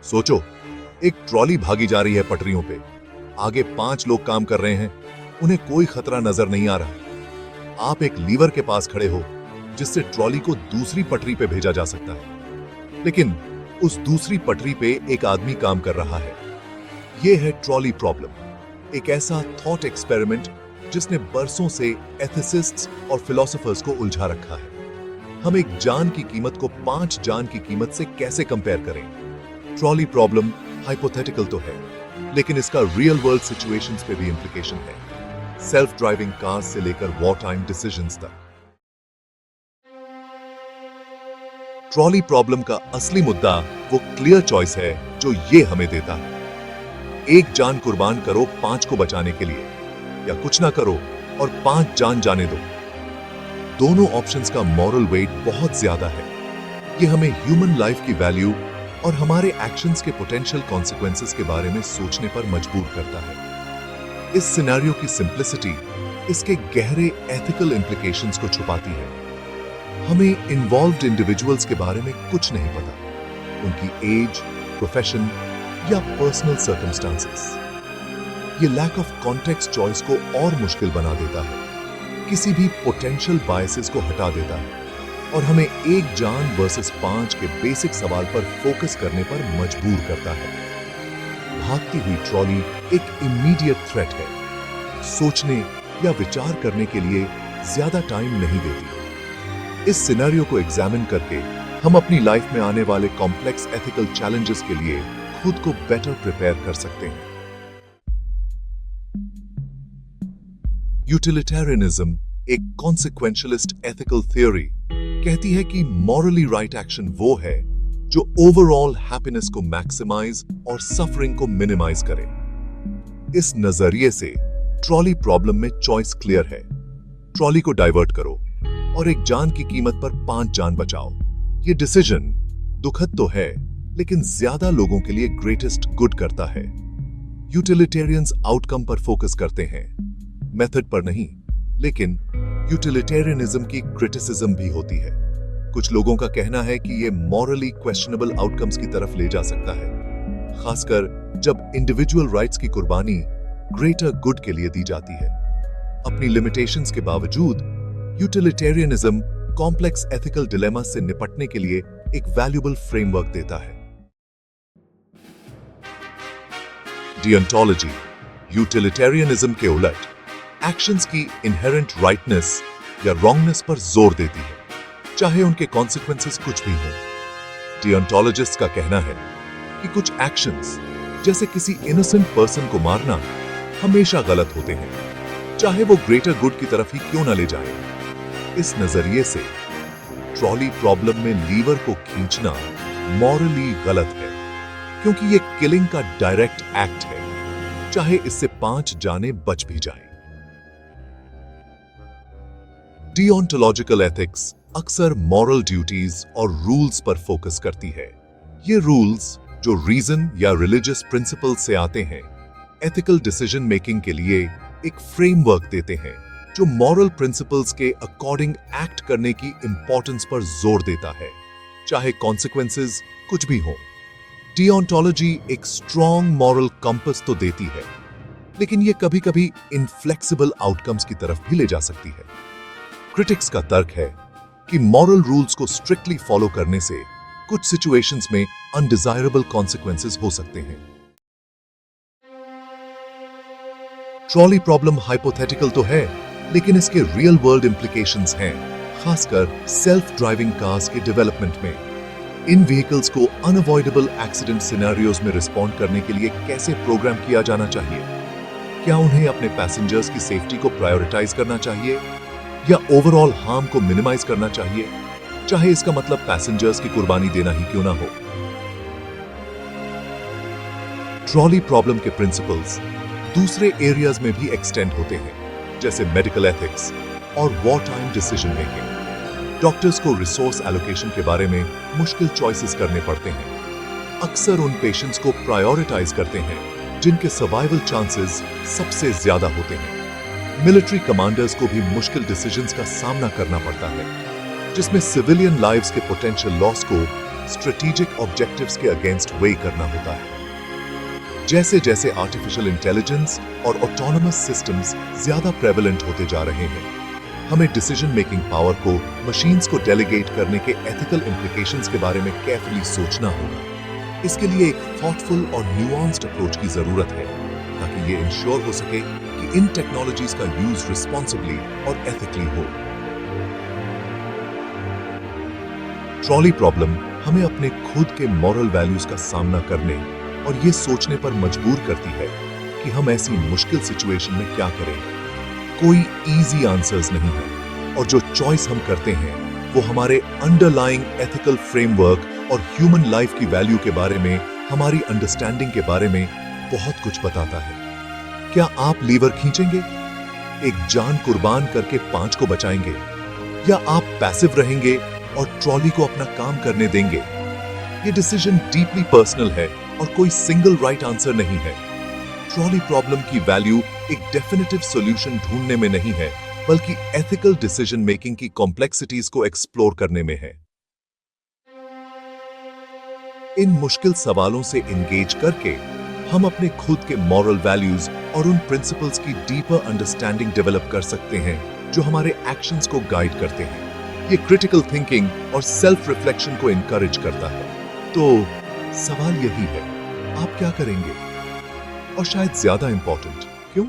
सोचो, एक ट्रॉली भागी जा रही है पटरियों पे। आगे 5 लोग काम कर रहे हैं, उन्हें कोई खतरा नजर नहीं आ रहा। आप एक लीवर के पास खड़े हो जिससे ट्रॉली को दूसरी पटरी पे भेजा जा सकता है, लेकिन उस दूसरी पटरी पे एक आदमी काम कर रहा है। यह है ट्रॉली प्रॉब्लम, एक ऐसा थॉट एक्सपेरिमेंट जिसने बरसों से एथिसिस्ट्स और फिलोसोफर्स को उलझा रखा है। हम एक जान की कीमत को 5 जान की कीमत से कैसे कंपेयर करें? ट्रॉली प्रॉब्लम हाइपोथेटिकल तो है, लेकिन इसका रियल वर्ल्ड सिचुएशंस पे भी इंप्लीकेशन है, सेल्फ ड्राइविंग कार्स से लेकर वॉर टाइम डिसीजंस तक। ट्रॉली प्रॉब्लम का असली मुद्दा वो क्लियर चॉइस है जो ये हमें देता है। एक जान कुर्बान करो 5 को बचाने के लिए, या कुछ ना करो और 5 जान जाने दो। दोनों ऑप्शंस का मॉरल वेट बहुत ज्यादा है। ये हमें ह्यूमन लाइफ की वैल्यू और हमारे एक्शंस के पोटेंशियल कॉन्सिक्वेंसेस के बारे में सोचने पर मजबूर करता है। इस सिनेरियो की सिंप्लिसिटी इसके गहरे एथिकल इंप्लीकेशंस को छुपाती है। हमें इन्वॉल्व्ड इंडिविजुअल्स के बारे में कुछ नहीं पता, उनकी एज, प्रोफेशन या पर्सनल सर्कमस्टांसेस। ये लैक ऑफ कॉन्टेक्स्ट चॉइस को और मुश्किल बना देता है, किसी भी पोटेंशियल बायसेस को हटा देता है और हमें एक जान वर्सेस 5 के बेसिक सवाल पर फोकस करने पर मजबूर करता है। भागती हुई ट्रॉली एक इमीडिएट थ्रेट है, सोचने या विचार करने के लिए ज्यादा टाइम नहीं देती। इस सिनेरियो को एग्जामिन करके हम अपनी लाइफ में आने वाले कॉम्प्लेक्स एथिकल चैलेंजेस के लिए खुद को बेटर प्रिपेयर कर सकते हैं। यूटिलिटेरियनिज्म, एक कॉन्सिक्वेंशलिस्ट एथिकल थ्योरी, कहती है कि मॉरली राइट एक्शन वो है जो ओवरऑल हैप्पीनेस को मैक्सिमाइज और सफरिंग को मिनिमाइज करे। इस नजरिए से ट्रॉली प्रॉब्लम में चॉइस क्लियर है। ट्रॉली को डाइवर्ट करो और एक जान की कीमत पर 5 जान बचाओ। ये डिसीजन दुखद तो है, लेकिन ज्यादा लोगों के लिए ग्रेटेस्ट गुड करता है। यूटिलिटेरियंस आउटकम पर फोकस करते हैं, मेथड पर नहीं। लेकिन यूटिलिटेरियनिज्म की क्रिटिसिज्म भी होती है। कुछ लोगों का कहना है कि यह मॉरली क्वेश्चनेबल आउटकम्स की तरफ ले जा सकता है, खासकर जब इंडिविजुअल राइट्स की कुर्बानी ग्रेटर गुड के लिए दी जाती है। अपनी लिमिटेशंस के बावजूद यूटिलिटेरियनिज्म कॉम्प्लेक्स एथिकल डिलेमा से निपटने के लिए एक वैल्यूएबल फ्रेमवर्क देता है। डियोंटोलॉजी यूटिलिटेरियनिज्म के उलट एक्शंस की इनहेरेंट राइटनेस या रॉन्गनेस पर जोर देती है, चाहे उनके कॉन्सिक्वेंसेस कुछ भी हों। डियोंटोलॉजिस्ट का कहना है कि कुछ एक्शंस, जैसे किसी इनोसेंट पर्सन को मारना, हमेशा गलत होते हैं, चाहे वो ग्रेटर गुड की तरफ ही क्यों ना ले जाए। इस नजरिए से ट्रॉली प्रॉब्लम में लीवर को खींचना मॉरली गलत है, क्योंकि ये किलिंग का डायरेक्ट एक्ट है, चाहे इससे 5 जाने बच भी जाए। डियोंटोलॉजिकल एथिक्स अक्सर मॉरल ड्यूटीज और रूल्स पर फोकस करती है। ये रूल्स, जो रीजन या रिलीजियस प्रिंसिपल से आते हैं, एथिकल डिसीजन मेकिंग के लिए एक फ्रेमवर्क देते हैं जो मॉरल प्रिंसिपल्स के अकॉर्डिंग एक्ट करने की इंपॉर्टेंस पर जोर देता है, चाहे कॉन्सिक्वेंसेस कुछ भी हो। डियोंटोलॉजी एक स्ट्रॉन्ग मॉरल कंपस तो देती है, लेकिन यह कभी-कभी इनफ्लेक्सिबल आउटकम्स की तरफ भी ले जा सकती है। क्रिटिक्स का तर्क है कि मॉरल रूल्स को स्ट्रिक्टली फॉलो करने से कुछ सिचुएशंस में अनडिजायरेबल कॉन्सिक्वेंसेस हो सकते हैं। ट्रॉली प्रॉब्लम हाइपोथेटिकल तो है, लेकिन इसके रियल वर्ल्ड इंप्लीकेशंस हैं, खासकर सेल्फ ड्राइविंग कार्स के डेवलपमेंट में। इन व्हीकल्स को अनअवॉइडेबल एक्सीडेंट सिनेरियोज में रिस्पॉन्ड करने के लिए कैसे प्रोग्राम किया जाना चाहिए? क्या उन्हें अपने पैसेंजर्स की सेफ्टी को प्रायोरिटाइज करना चाहिए या ओवरऑल हार्म को मिनिमाइज करना चाहिए, चाहे इसका मतलब पैसेंजर्स की कुर्बानी देना ही क्यों ना हो? ट्रॉली प्रॉब्लम के प्रिंसिपल्स दूसरे एरियाज में भी एक्सटेंड होते हैं, जैसे मेडिकल एथिक्स और war time decision making. Doctors को रिसोर्स एलोकेशन के बारे में मुश्किल चॉइसेस करने पड़ते हैं। अक्सर उन पेशेंट्स को प्रायोरिटाइज करते हैं जिनके सर्वाइवल चांसेस सबसे ज्यादा होते हैं। मिलिट्री कमांडर्स को भी मुश्किल डिसीजंस का सामना करना पड़ता है, जिसमें सिविलियन लाइव्स के पोटेंशियल लॉस को स्ट्रेटेजिक ऑब्जेक्टिव्स के अगेंस्ट वे करना होता है। जैसे जैसे आर्टिफिशियल इंटेलिजेंस और ऑटोनोमस सिस्टम्स ज्यादा प्रेवलेंट होते जा रहे हैं, हमें डिसीजन मेकिंग पावर को मशीन्स को डेलीगेट करने के एथिकल इम्प्लीकेशंस के बारे में केयरफुली सोचना होगा। इसके लिए एक थॉटफुल और न्यूआंस्ड अप्रोच की जरूरत है, ताकि ये इंश्योर हो सके कि इन टेक्नोलॉजीज का यूज रिस्पॉन्सिबली और एथिकली हो। ट्रॉली प्रॉब्लम हमें अपने खुद के मॉरल वैल्यूज का सामना करने और ये सोचने पर मजबूर करती है कि हम ऐसी मुश्किल सिचुएशन में क्या करें। कोई इजी आंसर्स नहीं है, और जो चॉइस हम करते हैं वो हमारे अंडरलाइंग एथिकल फ्रेमवर्क और ह्यूमन लाइफ की वैल्यू के बारे में, हमारी अंडरस्टैंडिंग के बारे में बहुत कुछ बताता है। क्या आप लीवर खींचेंगे, एक जान कुर्बान करके 5 को बचाएंगे, या आप पैसिव रहेंगे और ट्रॉली को अपना काम करने देंगे? ये डिसीजन डीपली पर्सनल है और कोई सिंगल राइट आंसर नहीं है। ट्रॉली प्रॉब्लम की वैल्यू एक डेफिनेटिव सॉल्यूशन ढूंढने में नहीं है, बल्कि एथिकल डिसीजन मेकिंग की कॉम्प्लेक्सिटीज को एक्सप्लोर करने में है। इन मुश्किल सवालों से एंगेज करके हम अपने खुद के मॉरल वैल्यूज और उन प्रिंसिपल्स की डीपर अंडरस्टैंडिंग डेवलप कर सकते हैं जो हमारे एक्शंस को गाइड करते हैं। ये क्रिटिकल थिंकिंग और सेल्फ रिफ्लेक्शन को इनकरेज करता है। तो सवाल यही है, आप क्या करेंगे? और शायद ज्यादा इंपॉर्टेंट, क्यों?